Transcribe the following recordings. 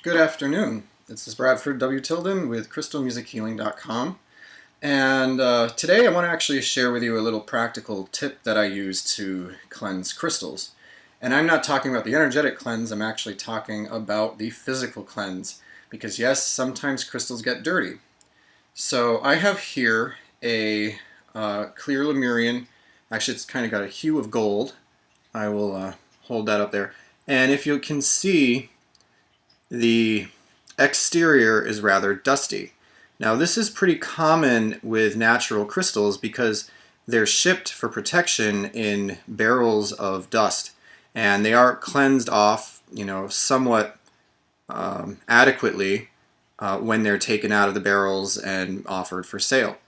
Good afternoon. This is Bradford W. Tilden with crystalmusichealing.com, and today I want to actually share with you a little practical tip that I use to cleanse crystals. And I'm not talking about the energetic cleanse, I'm actually talking about the physical cleanse, because yes, sometimes crystals get dirty. So I have here a clear Lemurian. Actually, it's kind of got a hue of gold. I will hold that up there. And if you can see, the exterior is rather dusty. Now this is pretty common with natural crystals because they're shipped for protection in barrels of dust, and they are cleansed off, somewhat adequately when they're taken out of the barrels and offered for sale.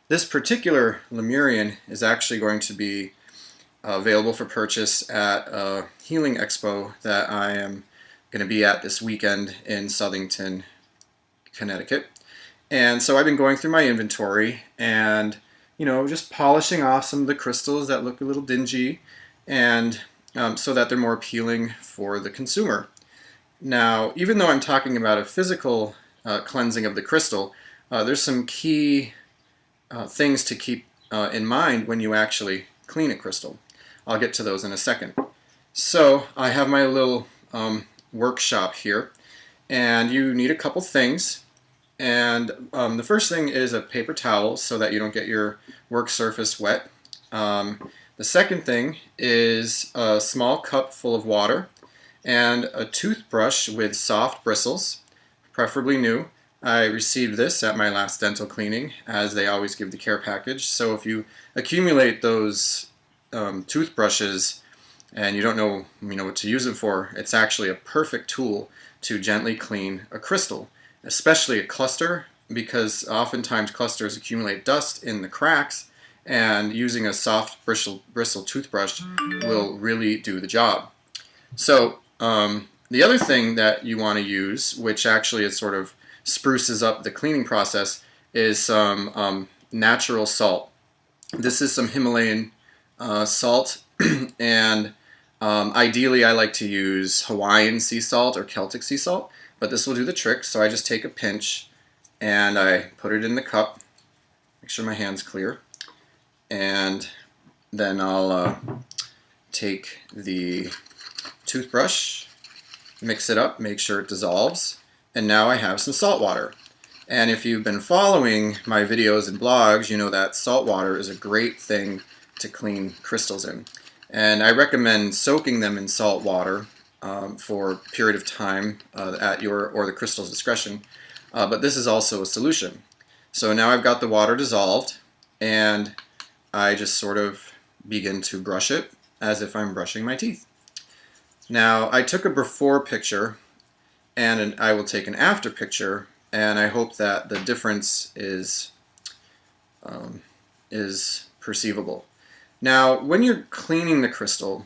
This particular Lemurian is actually going to be available for purchase at a healing expo that I am going to be at this weekend in Southington, Connecticut. And so I've been going through my inventory and just polishing off some of the crystals that look a little dingy, and so that they're more appealing for the consumer. Now, even though I'm talking about a physical cleansing of the crystal, there's some key things to keep in mind when you actually clean a crystal. I'll get to those in a second. So I have my little workshop here, and you need a couple things. And the first thing is a paper towel so that you don't get your work surface wet. The second thing is a small cup full of water and a toothbrush with soft bristles, preferably new. I received this at my last dental cleaning, as they always give the care package. So if you accumulate those toothbrushes and you don't know what to use them for, it's actually a perfect tool to gently clean a crystal, especially a cluster, because oftentimes clusters accumulate dust in the cracks, and using a soft bristle toothbrush will really do the job. So the other thing that you want to use, which actually is sort of spruces up the cleaning process, is some natural salt. This is some Himalayan salt, and ideally I like to use Hawaiian sea salt or Celtic sea salt, but this will do the trick. So I just take a pinch and I put it in the cup, make sure my hand's clear, and then I'll take the toothbrush, mix it up, make sure it dissolves, and now I have some salt water. And if you've been following my videos and blogs, you know that salt water is a great thing to clean crystals in. And I recommend soaking them in salt water for a period of time at your or the crystal's discretion. But this is also a solution. So now I've got the water dissolved, and I just sort of begin to brush it as if I'm brushing my teeth. Now I took a before picture, and I will take an after picture, and I hope that the difference is perceivable. Now, when you're cleaning the crystal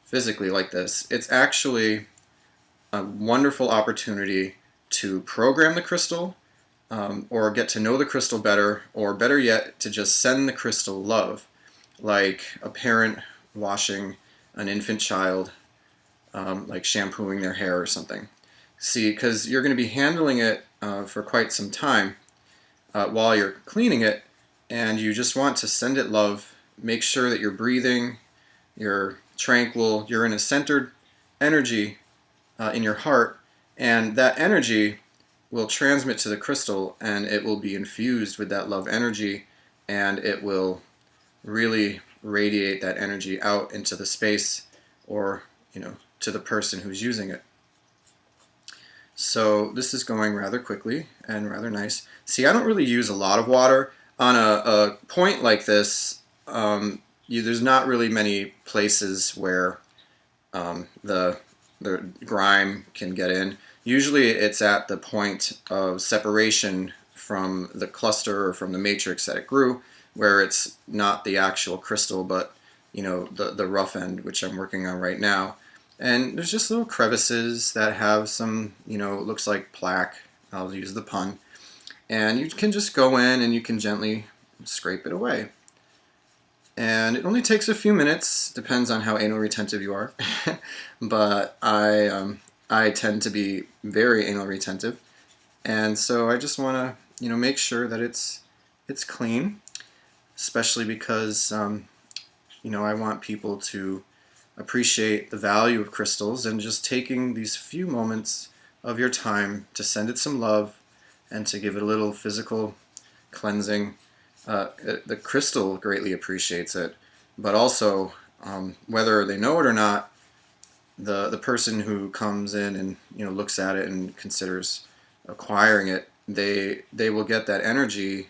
physically like this, it's actually a wonderful opportunity to program the crystal, or get to know the crystal better, or better yet, to just send the crystal love, like a parent washing an infant child, like shampooing their hair or something. See, because you're going to be handling it for quite some time while you're cleaning it, and you just want to send it love. Make sure that you're breathing, you're tranquil, you're in a centered energy in your heart, and that energy will transmit to the crystal, and it will be infused with that love energy, and it will really radiate that energy out into the space, or to the person who's using it. So this is going rather quickly and rather nice. See, I don't really use a lot of water on a point like this. There's not really many places where the grime can get in. Usually it's at the point of separation from the cluster or from the matrix that it grew, where it's not the actual crystal, but the rough end, which I'm working on right now. And there's just little crevices that have some, it looks like plaque. I'll use the pun. And you can just go in and you can gently scrape it away. And it only takes a few minutes, depends on how anal retentive you are. But I I tend to be very anal retentive, and so I just want to, make sure that it's clean, especially because I want people to appreciate the value of crystals, and just taking these few moments of your time to send it some love and to give it a little physical cleansing. The crystal greatly appreciates it, but also, whether they know it or not, the person who comes in and looks at it and considers acquiring it, they will get that energy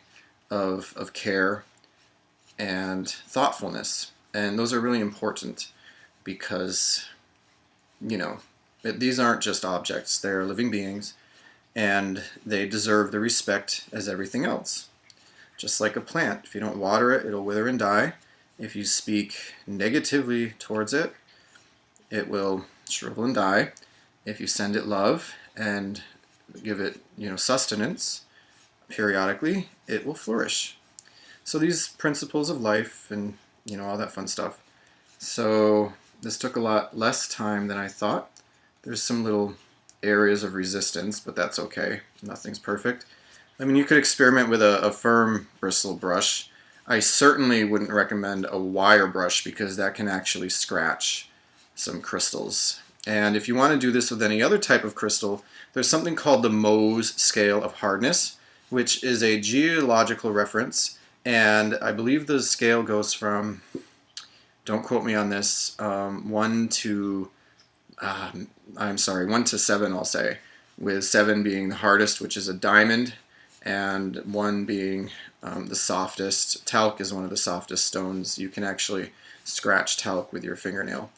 of care and thoughtfulness, and those are really important because these aren't just objects; they're living beings, and they deserve the respect as everything else. Just like a plant, if you don't water it, it'll wither and die. If you speak negatively towards it, it will shrivel and die. If you send it love and give it, sustenance periodically, it will flourish. So these principles of life and, all that fun stuff. So this took a lot less time than I thought. There's some little areas of resistance, but that's okay. Nothing's perfect. I mean, you could experiment with a firm bristle brush. I certainly wouldn't recommend a wire brush because that can actually scratch some crystals. And if you want to do this with any other type of crystal, there's something called the Mohs scale of hardness, which is a geological reference, and I believe the scale goes from, don't quote me on this, 1 to 7, I'll say, with 7 being the hardest, which is a diamond, and 1 being the softest. Talc is one of the softest stones. You can actually scratch talc with your fingernail.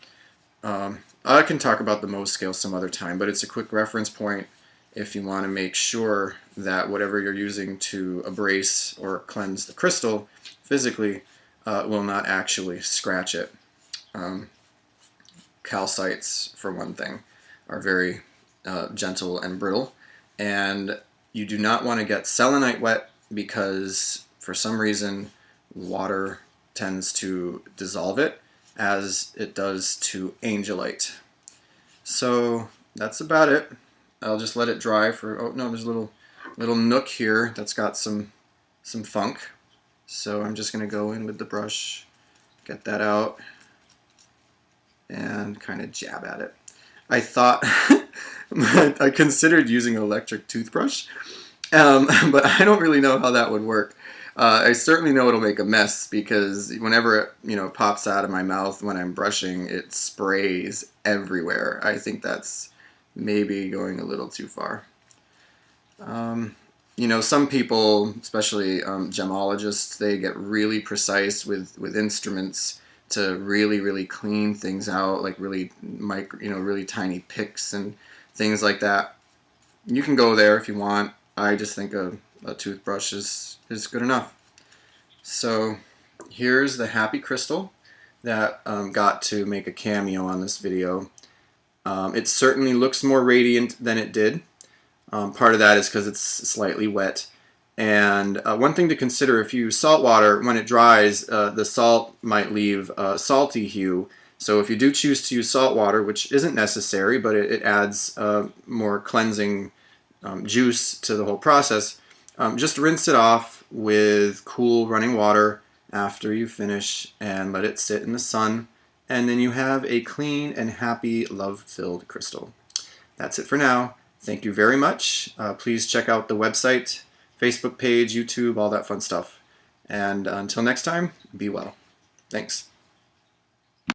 I can talk about the Mohs scale some other time, but it's a quick reference point if you want to make sure that whatever you're using to abrase or cleanse the crystal physically will not actually scratch it. Calcites, for one thing, are very gentle and brittle, and you do not want to get selenite wet because for some reason water tends to dissolve it, as it does to angelite. So that's about it. I'll just let it dry for, oh no, there's a little nook here that's got some funk. So I'm just going to go in with the brush, get that out, and kind of jab at it. I thought, I considered using an electric toothbrush, but I don't really know how that would work. I certainly know it'll make a mess because whenever it pops out of my mouth when I'm brushing, it sprays everywhere. I think that's maybe going a little too far. Some people, especially gemologists, they get really precise with instruments to really clean things out, like really really tiny picks and things like that. You can go there if you want. I just think a toothbrush is good enough. So here's the happy crystal that got to make a cameo on this video. It certainly looks more radiant than it did. Part of that is because it's slightly wet. And one thing to consider, if you use salt water, when it dries, the salt might leave a salty hue. So if you do choose to use salt water, which isn't necessary, but it adds more cleansing juice to the whole process, just rinse it off with cool running water after you finish and let it sit in the sun. And then you have a clean and happy, love-filled crystal. That's it for now. Thank you very much. Please check out the website, Facebook page, YouTube, all that fun stuff. And until next time, be well. Thanks.